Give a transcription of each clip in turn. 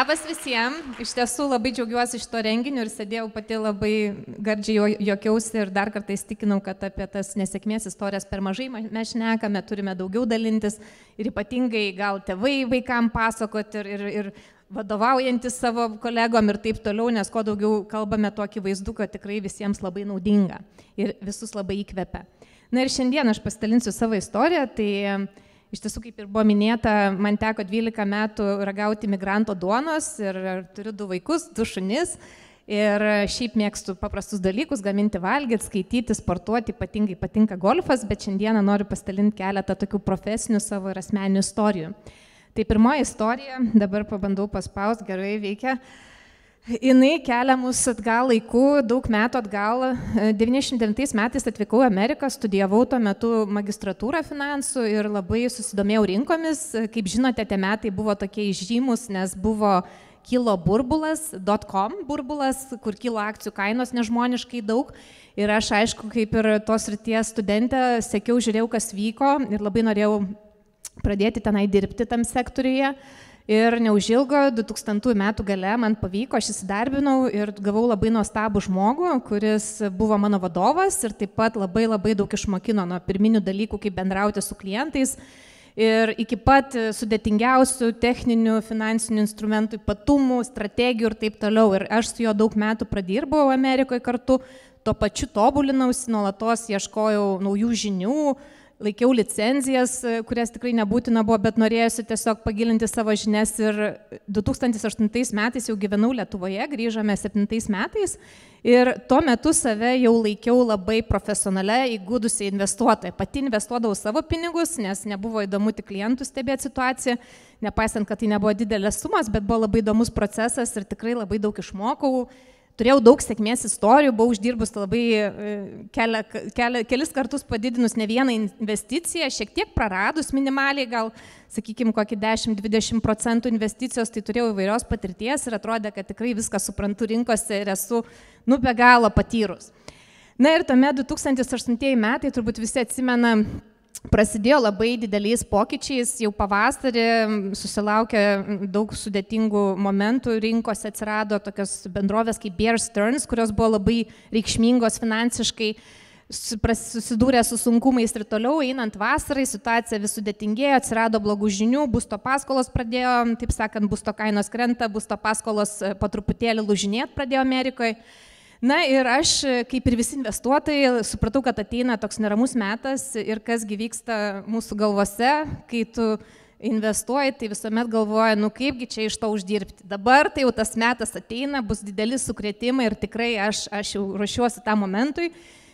Labas visiems. Iš tiesų labai džiaugiuosi šito renginiu ir sėdėjau pati labai gardžiai juokiausi ir dar kartą įstikinau, kad apie tas nesėkmės istorijas per mažai mes šnekame, turime daugiau dalintis ir ypatingai gal tėvai vaikam pasakoti ir vadovaujantis savo kolegom ir taip toliau, nes kuo daugiau kalbame, tuo akivaizdu, kad tikrai visiems labai naudinga ir visus labai įkvepia. Na ir šiandien aš pasidalinsiu savo istoriją, tai iš tiesų, kaip ir buvo minėta, man teko 12 metų ragauti migranto duonos ir turiu 2 vaikus, 2 šunis ir šiaip mėgstu paprastus dalykus, gaminti valgyti, skaityti, sportuoti, ypatingai patinka golfas, bet šiandieną noriu pasidalinti keletą tokių profesinių savo ir asmeninių istorijų. Tai pirmoji istorija, dabar pabandau paspausti, gerai veikia. Jinai kelia mus atgal laiku, daug metų atgal. 99 metais atvykau į Ameriką, studijavau tuo metu magistratūrą finansų ir labai susidomėjau rinkomis. Kaip žinote, tie metai buvo tokie įžymus, nes kilo burbulas, .com burbulas, kur kilo akcijų kainos nežmoniškai daug. Ir aš, aišku, kaip ir tos srities studentė, sekiau, žiūrėjau, kas vyko ir labai norėjau pradėti tenai dirbti tam sektoriuje. Ir neužilgo 2000 metų gale man pavyko, aš įsidarbinau ir gavau labai nuostabų žmogų, kuris buvo mano vadovas ir taip pat labai daug išmokino nuo pirminių dalykų, kaip bendrauti su klientais ir iki pat sudėtingiausių techninių finansinių instrumentų ypatumų, strategijų ir taip toliau. Ir aš su juo daug metų pradirbau Amerikoje kartu, tuo pačiu tobulinausi, nuolatos ieškojau naujų žinių, laikiau licenzijas, kurias tikrai nebūtina buvo, bet norėjusi tiesiog pagilinti savo žinias ir 2008 metais jau gyvenau Lietuvoje, grįžome 2007 metais ir tuo metu save jau laikiau labai profesionalia, įgudusiai investuotoja. Pati investuodavau savo pinigus, nes nebuvo įdomu tik klientų stebėti situaciją, nepaisant, kad tai nebuvo didelės sumas, bet buvo labai įdomus procesas ir tikrai labai daug išmokau. Turėjau daug sėkmės istorijų, buvau uždirbus labai kelis kartus padidinus ne vieną investiciją, šiek tiek praradus minimaliai, gal, sakykime, kokį 10-20% investicijos, tai turėjau įvairios patirties ir atrodė, kad tikrai viską suprantu rinkose ir esu be galo patyrus. Na ir tuomet 2008 metai, turbūt visi atsimena, prasidėjo labai dideliais pokyčiais, jau pavasarį susilaukė daug sudėtingų momentų, rinkose atsirado tokios bendrovės kaip Bear Stearns, kurios buvo labai reikšmingos finansiškai, susidūrė su sunkumais ir toliau, einant vasarai, situacija vis sudėtingėjo, atsirado blogų žinių, būsto paskolos pradėjo, taip sakant, būsto kainos krenta, būsto paskolos po truputėlį lūžinėti pradėjo Amerikoje. Na ir aš, kaip ir visi investuotojai, supratau, kad ateina toks neramus metas ir kasgi vyksta mūsų galvose, kai tu investuoji, tai visuomet galvoji, kaipgi čia iš to uždirbti. Dabar tai jau tas metas ateina, bus dideli sukrėtimai ir tikrai aš jau ruošiuosi tam momentui.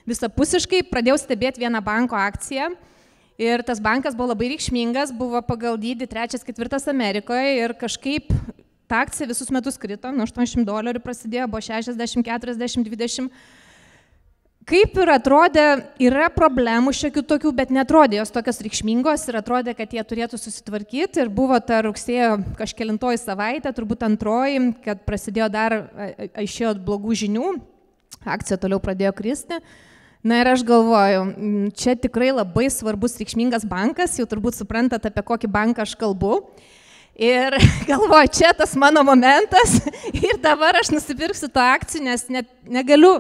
Visapusiškai pradėjau stebėti vieną banko akciją ir tas bankas buvo labai reikšmingas, buvo pagal dydį 3-4 Amerikoje ir kažkaip ta akcija visus metus krito, nuo $80 prasidėjo, buvo 60, 40, 20. Kaip ir atrodė, yra problemų šiokių tokių, bet netrodė jos tokios reikšmingos ir atrodė, kad jie turėtų susitvarkyti. Ir buvo ta rugsėjo kažkelintoji savaitė, turbūt antroji, kad prasidėjo dar aišėjo blogų žinių, akcija toliau pradėjo kristi. Na ir aš galvoju, čia tikrai labai svarbus reikšmingas bankas, jau turbūt suprantat, apie kokį banką aš kalbu. Ir galvoju, čia tas mano momentas ir dabar aš nusipirksiu tą akciją, nes net negaliu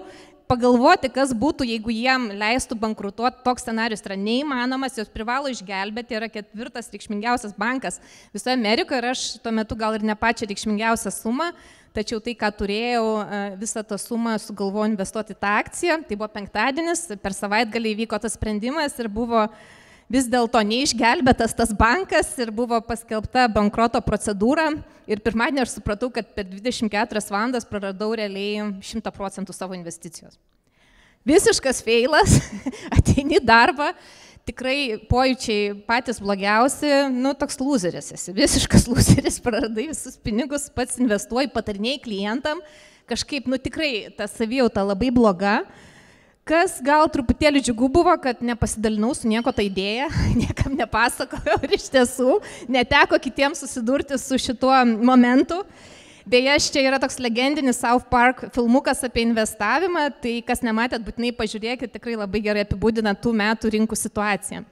pagalvoti, kas būtų, jeigu jiem leistų bankrutuoti. Toks scenarius yra neįmanomas, jos privalo išgelbėti, yra 4. reikšmingiausias bankas visoje Amerikoje ir aš tuo metu gal ir ne pačią reikšmingiausią sumą, tačiau tai, ką turėjau, visą tą sumą sugalvojau investuoti į tą akciją. Tai buvo penktadienis, per savaitgalį įvyko tas sprendimas ir buvo vis dėlto neišgelbėtas tas bankas ir buvo paskelbta bankroto procedūra ir pirmadienį aš supratau, kad per 24 valandas praradau realiai 100% savo investicijos. Visiškas feilas, ateini darbą, tikrai pojūčiai patys blogiausi, toks lūzeris esi, visiškas lūzeris, praradai visus pinigus, pats investuoji, patarinėjai klientam, kažkaip, tikrai ta savijauta labai bloga. Kas gal truputėlį džiugu buvo, kad nepasidalinau su nieko tą idėją, niekam nepasakojau ir iš tiesų neteko kitiems susidurti su šituo momentu. Beje, čia yra toks legendinis South Park filmukas apie investavimą, tai kas nematėt, būtinai pažiūrėkit, tikrai labai gerai apibūdina tų metų rinkų situaciją.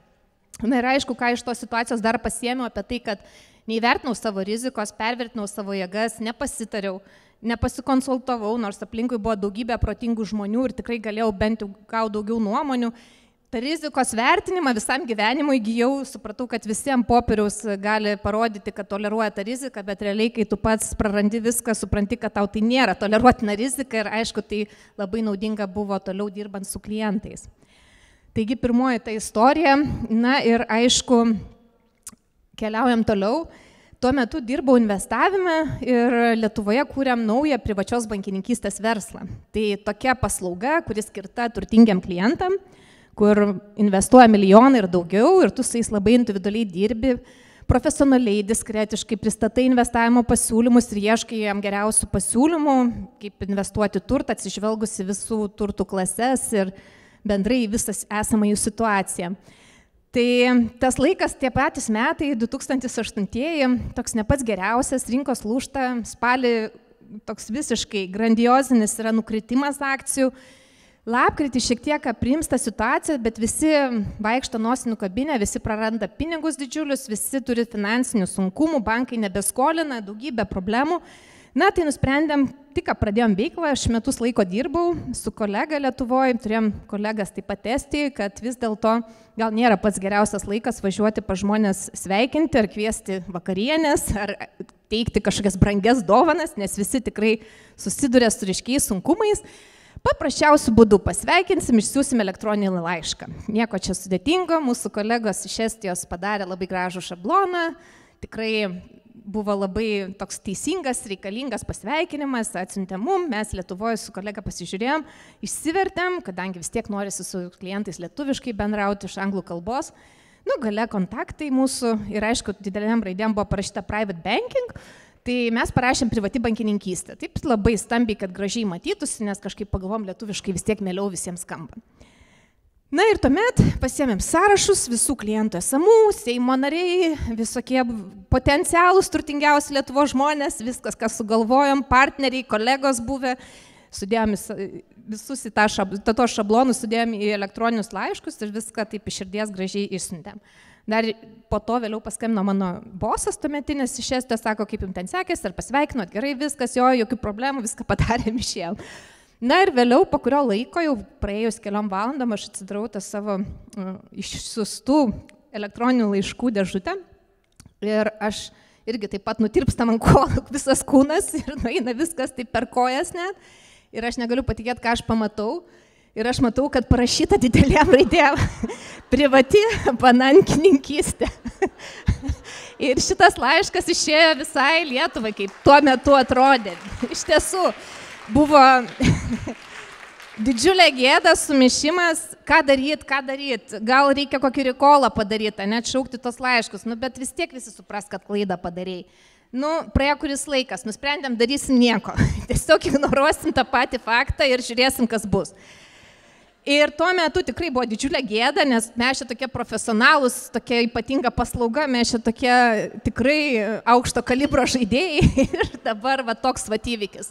Na ir aišku, ką iš tos situacijos dar pasiėmiau apie tai, kad Neįvertinau savo rizikos, pervertinau savo jėgas, nepasitariau, nepasikonsultavau, nors aplinkui buvo daugybė protingų žmonių ir tikrai galėjau bent jau gauti daugiau nuomonių. Ta rizikos vertinimą visam gyvenimui įgijau, supratau, kad visi ant popieriaus gali parodyti, kad toleruoja tą riziką, bet realiai, kai tu pats prarandi viską, supranti, kad tau tai nėra toleruotina rizika ir aišku, tai labai naudinga buvo toliau dirbant su klientais. Taigi pirmoji ta istorija, na ir aišku, keliaujam toliau. Tuo metu dirbau investavime ir Lietuvoje kūrėm naują privačios bankininkystės verslą. Tai tokia paslauga, kuri skirta turtingiam klientam, kur investuoja milijonai ir daugiau ir tu su jais labai individualiai dirbi, profesionaliai, diskretiškai pristatai investavimo pasiūlymus ir ieškai jam geriausių pasiūlymų, kaip investuoti turtą, atsižvelgusi visų turtų klases ir bendrai visas esamą jų situaciją. Tai tas laikas, tie patys metai, 2008-ieji, toks ne pats geriausias, rinkos lūžta, spalį toks visiškai grandiozinis yra nukritimas akcijų. Lapkritį šiek tiek aprimsta situacija, bet visi vaikšto nosį nukabinę, visi praranda pinigus didžiulius, visi turi finansinių sunkumų, bankai nebeskolina, daugybė problemų. Na, tai nusprendėm, tik pradėjom veiklą, aš metus laiko dirbau su kolega Lietuvoje, turėjom kolegas taip pat Estijoje, kad vis dėlto gal nėra pats geriausias laikas važiuoti pa žmonės sveikinti ar kviesti vakarienės, ar teikti kažkokias brangias dovanas, nes visi tikrai susiduria su ryškiais sunkumais. Paprasčiausių būdų pasveikinsim, išsiųsim elektroninį laišką. Nieko čia sudėtingo, mūsų kolegos iš Estijos padarė labai gražų šabloną, tikrai buvo labai toks teisingas, reikalingas pasveikinimas, atsiuntė mum, mes Lietuvoje su kolega pasižiūrėjom, išsivertėm, kadangi vis tiek norisi su klientais lietuviškai bendrauti iš anglų kalbos. Nu, gale kontaktai mūsų ir aišku, didelėm raidėm buvo parašyta private banking. Tai mes parašėm privati bankininkystė. Taip labai stambiai, kad gražiai matytųsi, nes kažkaip pagalvom lietuviškai vis tiek mieliau visiems skamba. Na ir tuomet pasiėmėm sąrašus visų klientų esamų, Seimo nariai, visokie potencialūs turtingiausi Lietuvos žmonės, viskas, kas sugalvojom, partneriai, kolegos buvę, sudėjom visus į tą šablonus, sudėjom į elektroninius laiškus ir viską taip iš širdies gražiai išsiuntėm. Dar po to vėliau paskambino mano bosas tuometinis iš Estijos, sako, kaip jums ten sekėsi, ar pasveikinot, gerai viskas, jo, jokių problemų, viską padarėm išėjom. Na ir vėliau, po kurio laiko, jau praėjus keliom valandom, aš atsidarau tą savo išsiųstų elektroninių laiškų dėžutę ir aš irgi taip pat nutirpsta man visas kūnas ir nueina viskas taip per kojas net ir aš negaliu patikėti, ką aš pamatau. Ir aš matau, kad parašyta didelėm raidėm privati bankininkystė. Ir šitas laiškas išėjo visai Lietuvai, kaip tuo metu atrodė. Iš tiesų buvo didžiulė gėda, sumišimas, ką daryt. Gal reikia kokį rikolą padaryti, net šaukti tos laiškus, bet vis tiek visi supras, kad klaidą padarėjai. Praėjo kuris laikas, nusprendėm, darysim nieko. Tiesiog ignoruosim tą patį faktą ir žiūrėsim, kas bus. Ir tuo metu tikrai buvo didžiulė gėda, nes mes čia tokie profesionalūs, tokia ypatinga paslauga, mes čia tokie tikrai aukšto kalibro žaidėjai ir dabar va toks vat įvykis.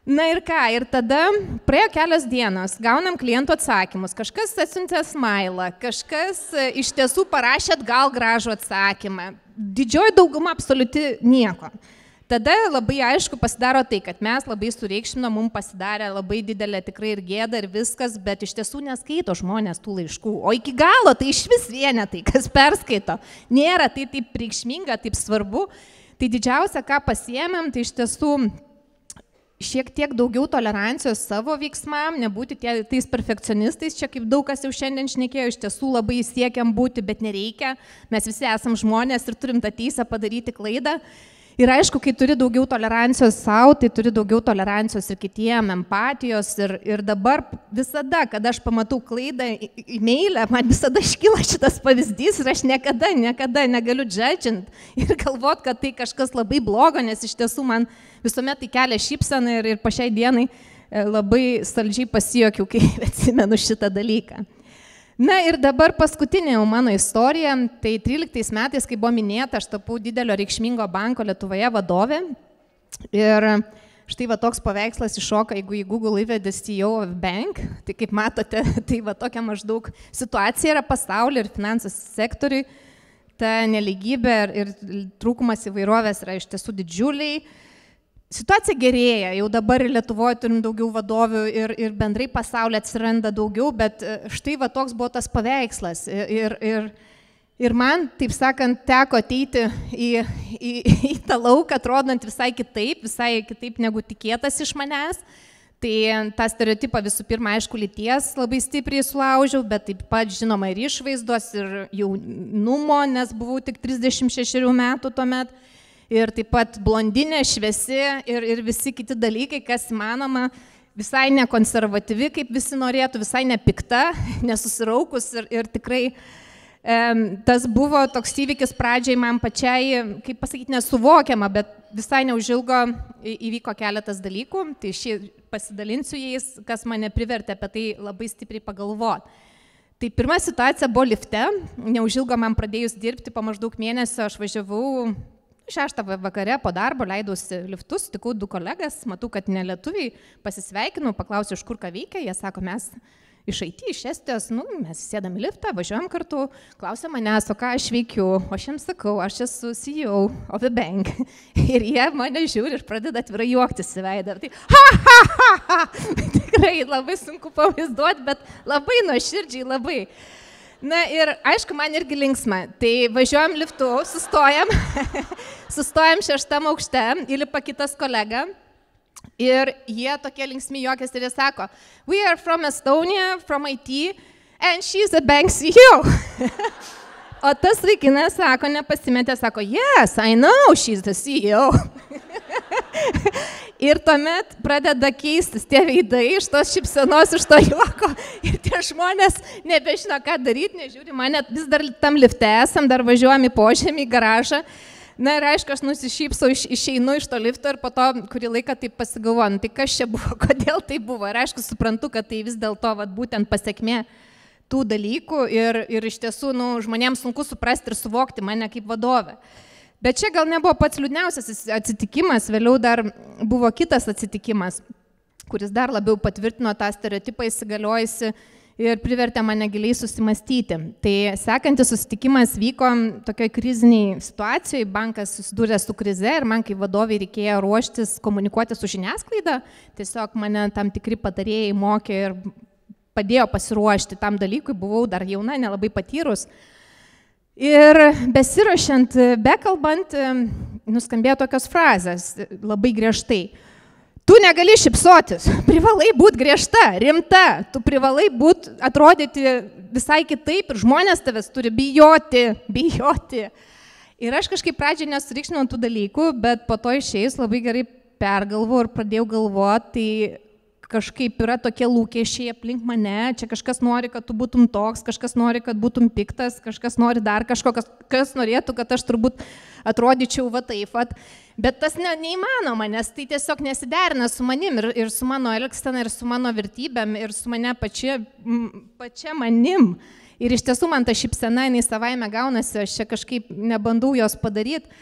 Na ir ką, ir tada praėjo kelios dienos, gaunam klientų atsakymus, kažkas atsiuntė smailą, kažkas iš tiesų parašė atgal gražų atsakymą, didžioji dauguma absoliuti nieko. Tada labai aišku pasidaro tai, kad mes labai sureikšmino, mums pasidarė labai didelė tikrai ir gėda ir viskas, bet iš tiesų neskaito žmonės tų laiškų. O iki galo tai iš vis vienetai, kas perskaito. Nėra tai taip reikšminga, taip svarbu. Tai didžiausia, ką pasiėmėm, tai iš tiesų šiek tiek daugiau tolerancijos savo veiksmam, nebūti tais perfekcionistais, čia kaip daug kas jau šiandien šnekėjo, iš tiesų labai siekiam būti, bet nereikia. Mes visi esam žmonės ir turim tą teisę padaryti klaidą. Ir aišku, kai turi daugiau tolerancijos savo, tai turi daugiau tolerancijos ir kitiem, empatijos. Ir dabar visada, kada aš pamatau klaidą e-mailę, man visada iškyla šitas pavyzdys ir aš niekada negaliu judgint ir galvot, kad tai kažkas labai blogo, nes iš tiesų man visuomet tai kelia šypseną ir po šiai dienai labai saldžiai pasijuokiau, kai atsimenu šitą dalyką. Na ir dabar paskutinė jau mano istorija, tai 13 metais, kai buvo minėta, aš tapau didelio reikšmingo banko Lietuvoje vadovė ir štai va toks paveikslas iššoka, jeigu į Google įvedė CEO of Bank, tai kaip matote, tai va tokia maždaug situacija yra pasaulyje ir finansų sektoriui, ta neligybė ir trūkumas įvairovės yra iš tiesų didžiuliai. Situacija gerėja, jau dabar Lietuvoje turim daugiau vadovių ir bendrai pasaulyje atsiranda daugiau, bet štai va toks buvo tas paveikslas. Ir man, taip sakant, teko ateiti į tą lauką, atrodant visai kitaip negu tikėtas iš manęs. Tai tą stereotipą visų pirma, aišku, lyties labai stipriai sulaužiau, bet taip pat, žinoma, ir išvaizdos, ir jaunumo, nes buvau tik 36 metų tuomet. Ir taip pat blondinė, šviesi ir visi kiti dalykai, kas įmanoma, visai nekonservatyvi, kaip visi norėtų, visai nepikta, nesusiraukus ir tikrai tas buvo toks įvykis pradžiai man pačiai, kaip pasakyti, nesuvokiama, bet visai neužilgo įvyko keletas dalykų, tai pasidalinsiu jais, kas mane privertė apie tai labai stipriai pagalvoti. Tai pirma situacija buvo lifte, neužilgo man pradėjus dirbti, po maždaug mėnesio aš važiavau 6 vakare po darbo, leidausi liftu, sutikau 2 kolegas, matau, kad ne lietuviai, pasisveikinau, paklausiau, iš kur ką veikia, jie sako, mes iš IT, iš Estijos, mes sėdam į liftą, važiuojam kartu, klausia manęs, o ką aš veikiu, o aš jiems sakau, aš esu CEO of the bank. Ir jie mane žiūri ir pradeda atvirai juoktis į veidą. Tai ha. Tikrai labai sunku pavaizduoti, bet labai nuoširdžiai, labai. Na ir aišku, man irgi linksma. Tai važiuojam liftu, sustojam 6 aukšte, įlipa kitas kolega. Ir jie tokie linksmi juokiasi ir jie sako, we are from Estonia, from IT, and she's a bank CEO. O tas vaikinas sako, nepasimetė, sako, yes, I know, she's the CEO. Ir tuomet pradeda keistis tie veidai iš tos šypsenos, iš to juoko. Ir tie žmonės nebežino, ką daryti, nežiūri mane, vis dar tam lifte esam, dar važiuojam į požemį, į garažą. Na ir aišku, aš nusišypsau, išeinu iš to lifto ir po to kurį laiką taip pasigalvoju, tai kas čia buvo, kodėl tai buvo. Ir aišku, suprantu, kad tai vis dėlto būtent pasiekmė tų dalykų ir iš tiesų žmonėms sunku suprasti ir suvokti mane kaip vadovę. Bet čia gal nebuvo pats liūdniausias atsitikimas, vėliau dar buvo kitas atsitikimas, kuris dar labiau patvirtino tą stereotipą įsigaliojusi ir privertė mane giliai susimastyti. Tai sekantis susitikimas vyko tokioj kriziniai situacijoje, bankas susidūrė su krize ir man kaip vadovai reikėjo ruoštis komunikuoti su žiniasklaida, tiesiog mane tam tikri patarėjai mokė ir padėjo pasiruošti tam dalykui, buvau dar jauna, nelabai patyrus. Ir besiruošiant, bekalbant, nuskambėjo tokios frazės labai griežtai. Tu negali šypsotis, privalai būti griežta, rimta, tu privalai atrodyti visai kitaip ir žmonės tavęs turi bijoti. Ir aš kažkaip pradžiai nesureikšminau tų dalykų, bet po to išėjus labai gerai pergalvojau ir pradėjau galvoti, tai kažkaip yra tokie lūkesčiai aplink mane, čia kažkas nori, kad tu būtum toks, kažkas nori, kad būtum piktas, kažkas nori dar kažko, kas norėtų, kad aš turbūt atrodyčiau taip. Bet tas neįmanoma, nes tai tiesiog nesiderina su manim ir su mano elgsena, ir su mano vertybėm, ir su mane pačia manim. Ir iš tiesų man ta šypsena, jinai savaime gaunasi, aš čia kažkaip nebandau jos padaryti.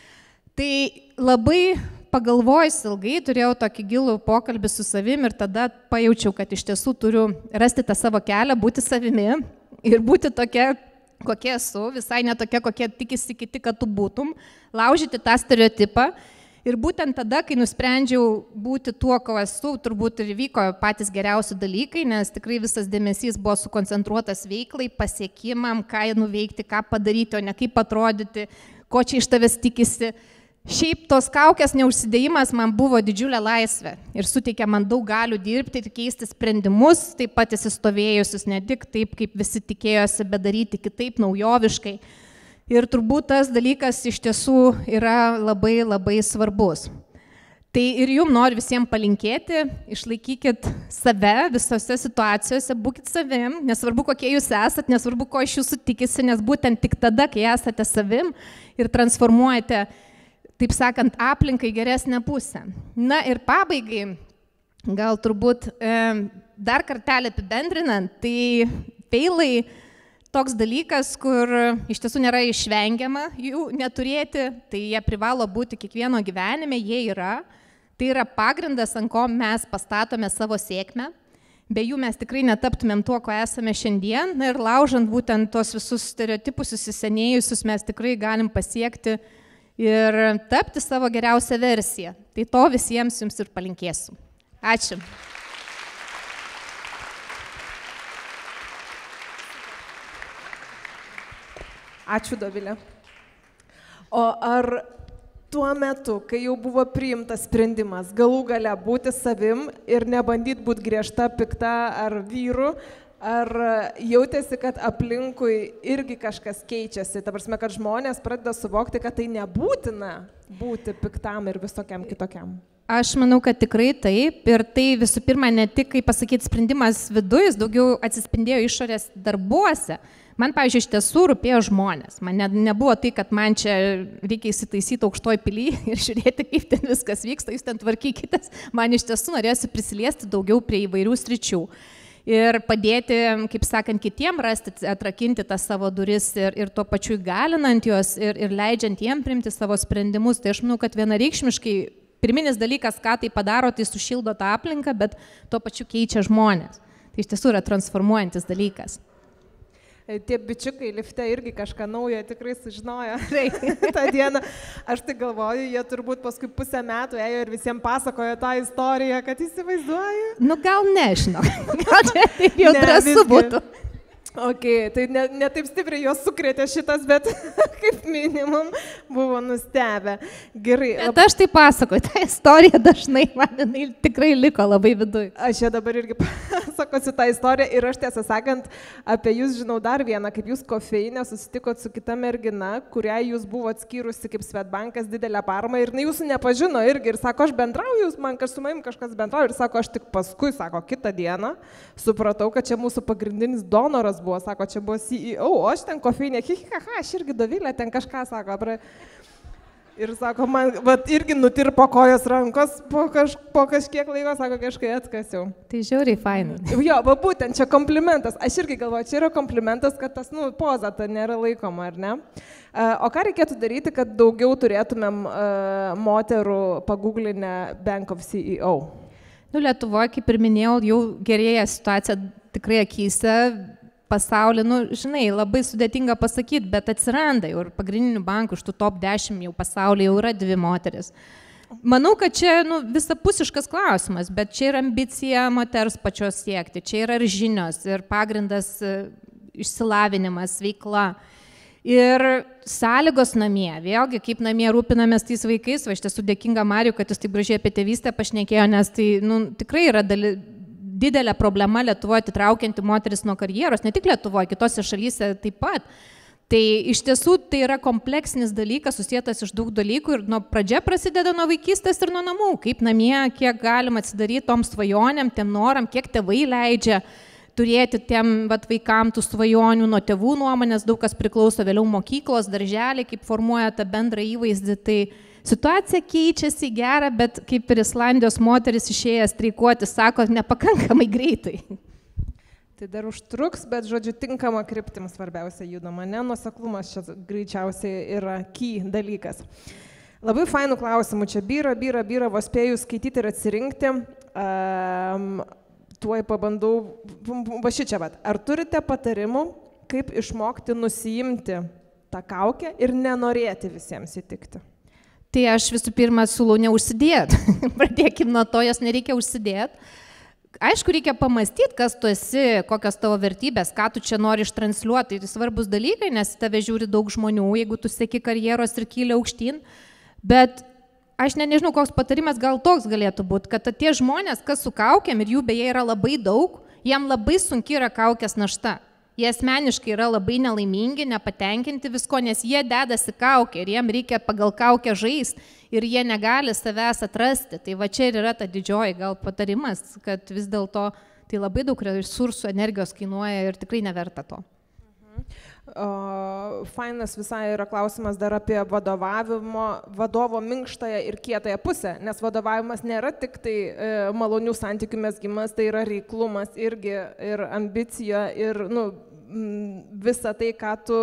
Tai labai pagalvojus ilgai, turėjau tokį gilų pokalbį su savim ir tada pajaučiau, kad iš tiesų turiu rasti tą savo kelią, būti savimi ir būti tokia, kokia esu, visai ne tokia, kokie tikisi kiti, kad tu būtum, laužyti tą stereotipą. Ir būtent tada, kai nusprendžiau būti tuo, ko esu, turbūt ir vyko patys geriausi dalykai, nes tikrai visas dėmesys buvo sukoncentruotas veiklai, pasiekimam, ką nuveikti, ką padaryti, o ne kaip atrodyti, ko čia iš tavęs tikisi. Šiaip tos kaukės neužsidėjimas man buvo didžiulė laisvė ir suteikė man daug galių dirbti ir keisti sprendimus, taip pat įsistovėjusius, ne tik taip, kaip visi tikėjosi, bet daryti kitaip, naujoviškai. Ir turbūt tas dalykas iš tiesų yra labai, labai svarbus. Tai ir jums noriu visiems palinkėti, išlaikykit save visose situacijose, būkit savim, nesvarbu kokie jūs esat, nesvarbu ko iš jūsų tikisi, nes būtent tik tada, kai esate savim ir transformuojate, taip sakant, aplinkai geresnę pusę. Na ir pabaigai, gal turbūt dar kartelį apibendrinant, tai feilai toks dalykas, kur iš tiesų nėra išvengiama jų neturėti, tai jie privalo būti kiekvieno gyvenime, jie yra. Tai yra pagrindas, ant ko mes pastatome savo sėkmę. Be jų mes tikrai netaptumėm tuo, ko esame šiandien. Ir laužant būtent tos visus stereotipus įsisenėjusius, mes tikrai galim pasiekti ir tapti savo geriausią versiją. Tai to visiems jums ir palinkėsiu. Ačiū. Ačiū, Dovilė. O ar tuo metu, kai jau buvo priimtas sprendimas galų gale būti savim ir nebandyti būti griežta, pikta ar vyru, ar jautėsi, kad aplinkui irgi kažkas keičiasi? Ta prasme, kad žmonės pradeda suvokti, kad tai nebūtina būti piktam ir visokiam kitokiam. Aš manau, kad tikrai taip. Ir tai visų pirma ne tik, kaip pasakyti, sprendimas viduje, daugiau atsispindėjo išorės darbuose. Man, pavyzdžiui, iš tiesų rūpėjo žmonės. Man nebuvo tai, kad man čia reikia įsitaisyti aukštoj pily ir žiūrėti, kaip ten viskas vyksta, jūs ten tvarkykitės. Man iš tiesų norėjosi prisiliesti daugiau prie įvairių sričių. Ir padėti, kaip sakant, kitiem rasti, atrakinti tas savo duris ir tuo pačiu įgalinant juos ir leidžiant jiem priimti savo sprendimus. Tai aš manau, kad vienareikšmiškai pirminis dalykas, ką tai padaro, tai sušildo tą aplinką, bet tuo pačiu keičia žmonės. Tai iš tiesų yra transformuojantis dalykas. Tie bičiukai lifte irgi kažką naujo tikrai sužinojo tą dieną. Aš tai galvoju, jie turbūt paskui pusę metų ėjo ir visiems pasakojo tą istoriją, kad įsivaizduoju. Nu gal nežinau, gal čia taip jau drąsu būtų. Ok, tai ne taip stipriai jos sukrėtė šitas, bet kaip minimum buvo nustebę. Gerai. Bet aš tai pasakoju, ta istorija dažnai man tikrai liko labai viduje. Aš čia dabar irgi pasakosiu tą istoriją ir aš tiesą sakant apie jūs žinau dar vieną, kaip jūs kofeinę susitikot su kita mergina, kurią jūs buvo atskyrusi kaip Swedbankas didelę paramą ir jūsų nepažino irgi ir sako, aš bendrauju, man su manim kažkas bendrauju ir sako, aš tik paskui, sako, kitą dieną supratau, kad čia mūsų pagrindinis donoras buvo, sako, čia buvo CEO, o aš ten kofeinė, aš irgi Dovilė, ten kažką, sako, ir sako, man irgi nutirpo kojos rankos po kažkiek laiko, sako, kažkai atkasiau. Tai žiauriai fainai. Jo, būtent čia komplimentas, aš irgi galvoju, čia yra komplimentas, kad tas, poza ta nėra laikoma, ar ne? O ką reikėtų daryti, kad daugiau turėtumėm moterų paguglinę Bank of CEO? Lietuvoje, kaip ir minėjau, jau gerėja situacija tikrai akyse, pasaulyje, žinai, labai sudėtinga pasakyti, bet atsiranda jau ir pagrindinių bankų, iš tų top 10 jau pasaulyje jau yra 2 moteris. Manau, kad čia visapusiškas klausimas, bet čia yra ambicija moters pačios siekti, čia yra ir žinios, ir pagrindas išsilavinimas, veikla. Ir sąlygos namie, vėlgi, kaip namie rūpinamės tais vaikais, va, aš esu dėkinga Mariui, kad jis taip gražiai apie tėvystę pašnekėjo, nes tai tikrai yra didelė problema Lietuvoje atitraukianti moteris nuo karjeros, ne tik Lietuvoje, kitose šalyse taip pat. Tai iš tiesų tai yra kompleksinis dalykas, susietas iš daug dalykų ir pradžia prasideda nuo vaikystės ir nuo namų, kaip namie, kiek galima atsidaryti tom svajonėm, tiem noram, kiek tėvai leidžia turėti tiem vaikam tų svajonių, nuo tėvų nuomonės, daug kas priklauso vėliau mokyklos, darželiai, kaip formuoja tą bendrą įvaizdį. Tai situacija keičiasi į gerą, bet kaip ir Islandijos moteris išėjęs streikuoti, sako, nepakankamai greitai. Tai dar užtruks, bet žodžiu, tinkama kryptim svarbiausia judama, ne? Nuoseklumas čia greičiausiai yra key dalykas. Labai fainų klausimų, čia byra, vos spėjau skaityti ir atsirinkti. Tuoj pabandau, va šičia, ar turite patarimų, kaip išmokti nusiimti tą kaukę ir nenorėti visiems įtikti? Tai aš visų pirma siūlau neužsidėti. Pradėkim nuo to, jos nereikia užsidėti. Aišku, reikia pamastyti, kas tu esi, kokios tavo vertybės, ką tu čia nori ištransliuoti. Tai svarbus dalykai, nes tave žiūri daug žmonių, jeigu tu seki karjeros ir kyli aukštyn. Bet aš nežinau, koks patarimas gal toks galėtų būti, kad tie žmonės, kas su kaukėm, ir jų beje yra labai daug, jiem labai sunki yra kaukės našta. Jie asmeniškai yra labai nelaimingi, nepatenkinti visko, nes jie dedasi kaukę ir jiem reikia pagal kaukę žaisti ir jie negali savęs atrasti. Tai va čia ir yra ta didžioji gal patarimas, kad vis dėlto tai labai daug resursų, energijos kainuoja ir tikrai neverta to. Fainas visai yra klausimas dar apie vadovo minkštąją ir kietąją pusę, nes vadovavimas nėra tik tai malonių santykių mezgimas, tai yra reiklumas irgi ir ambicija ir visa tai, ką tu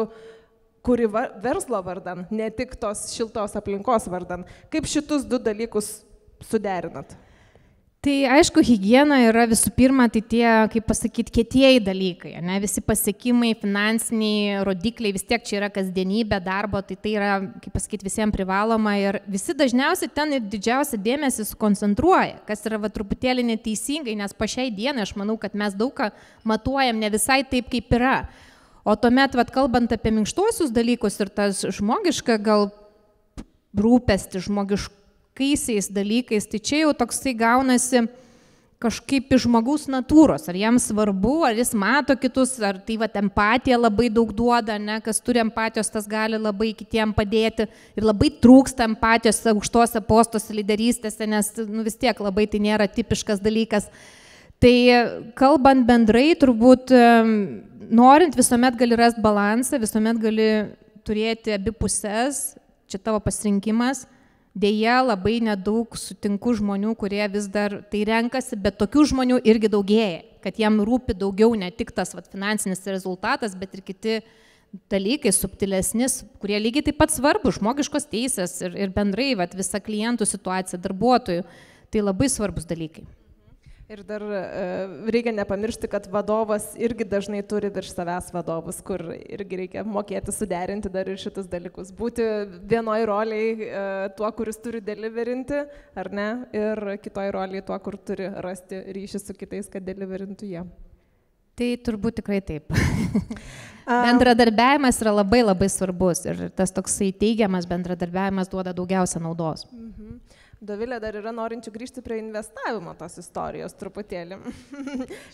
kuri verslo vardan, ne tik tos šiltos aplinkos vardan. Kaip šitus 2 dalykus suderinat? Tai aišku, higiena yra visų pirma, tai tie, kaip pasakyti, kietieji dalykai, ne? Visi pasiekimai, finansiniai rodikliai, vis tiek čia yra kasdienybė darbo, tai yra, kaip pasakyti, visiems privaloma ir visi dažniausiai ten ir didžiausią dėmesį sukoncentruoja, kas yra truputėlį neteisingai, nes po šiai dienai aš manau, kad mes daug ką matuojam ne visai taip, kaip yra. O tuomet, kalbant apie minkštuosius dalykus ir tas žmogišką gal rūpestį, žmogiškaisiais dalykais, tai čia jau toksai gaunasi kažkaip iš žmogaus natūros, ar jam svarbu, ar jis mato kitus, ar tai empatija labai daug duoda, ne, kas turi empatijos, tas gali labai kitiem padėti ir labai trūksta empatijos aukštose postuose, lyderystėse, nes vis tiek labai tai nėra tipiškas dalykas. Tai kalbant bendrai, turbūt norint visuomet gali rasti balansą, visuomet gali turėti abi pusės, čia tavo pasirinkimas. Deja, labai nedaug sutinku žmonių, kurie vis dar tai renkasi, bet tokių žmonių irgi daugėja, kad jam rūpi daugiau ne tik tas finansinis rezultatas, bet ir kiti dalykai, subtilesnis, kurie lygiai taip pat svarbu, žmogiškos teisės ir bendrai visa klientų situacija, darbuotojų, tai labai svarbus dalykai. Ir dar reikia nepamiršti, kad vadovas irgi dažnai turi virš savęs vadovus, kur irgi reikia mokėti suderinti dar ir šitus dalykus. Būti vienoj roliai tuo, kuris turi deliverinti, ar ne, ir kitoj roliai tuo, kur turi rasti ryšį su kitais, kad deliverintų jie. Tai turbūt tikrai taip. Bendradarbiavimas yra labai labai svarbus ir tas toksai teigiamas bendradarbiavimas duoda daugiausia naudos. Dovilė, dar yra norinčių grįžti prie investavimo tos istorijos truputėlį.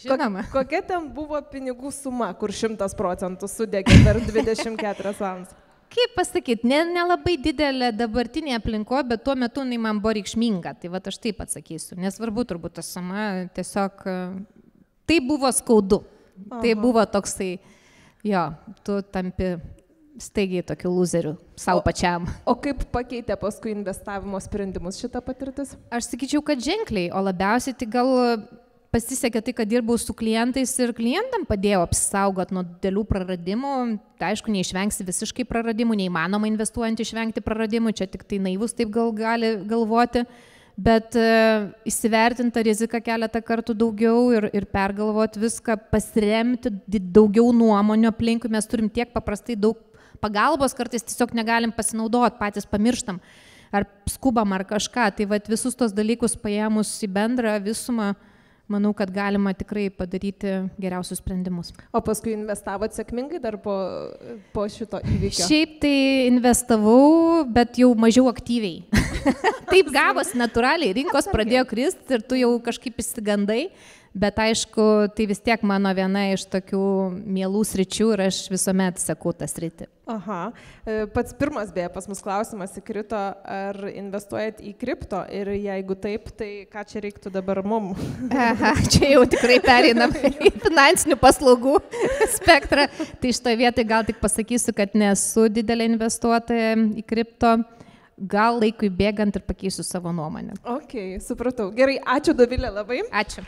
Žinoma. Kokia ten buvo pinigų suma, kur 100% sudegė per 24 valandas? Kaip pasakyti, nelabai didelė dabartinė aplinko, bet tuo metu jinai man buvo reikšminga, tai aš taip atsakysiu. Nesvarbu turbūt ta suma, tiesiog tai buvo skaudu. Aha. Tai buvo toksai, jo, tu tampi staigiai tokių lūzerių savo pačiam. O kaip pakeitė paskui investavimo sprendimus šitą patirtis? Aš sakyčiau, kad ženkliai, o labiausiai tai gal pasisekė tai, kad dirbau su klientais ir klientam padėjau apsisaugot nuo didelių praradimų. Tai aišku, neišvengsi visiškai praradimų, neįmanoma investuojant išvengti praradimų, čia tik tai naivus taip gali galvoti, bet įsivertinta rizika keletą kartų daugiau ir pergalvoti viską, pasiremti daugiau nuomonių aplinkui, mes turim tiek paprastai daug pagalbos, kartais tiesiog negalim pasinaudoti, patys pamirštam, ar skubam, ar kažką. Tai visus tos dalykus paėmus į bendrą visumą, manau, kad galima tikrai padaryti geriausius sprendimus. O paskui investavot sėkmingai dar po šito įvykio? Šiaip tai investavau, bet jau mažiau aktyviai. Taip gavosi natūraliai, rinkos pradėjo kristi ir tu jau kažkaip įsigandai. Bet aišku, tai vis tiek mano viena iš tokių mielų sričių ir aš visuomet sakau tą sritį. Aha. Pats pirmas beje pas mus klausimas įkrito, ar investuojat į kripto ir jeigu taip, tai ką čia reiktų dabar mum? Aha, čia jau tikrai pereinam į finansinių paslaugų spektrą. Tai šitoje vietoje gal tik pasakysiu, kad nesu didelė investuotoja į kripto. Gal laikui bėgant ir pakeisiu savo nuomonę. Ok, supratau. Gerai, ačiū Dovilė labai. Ačiū.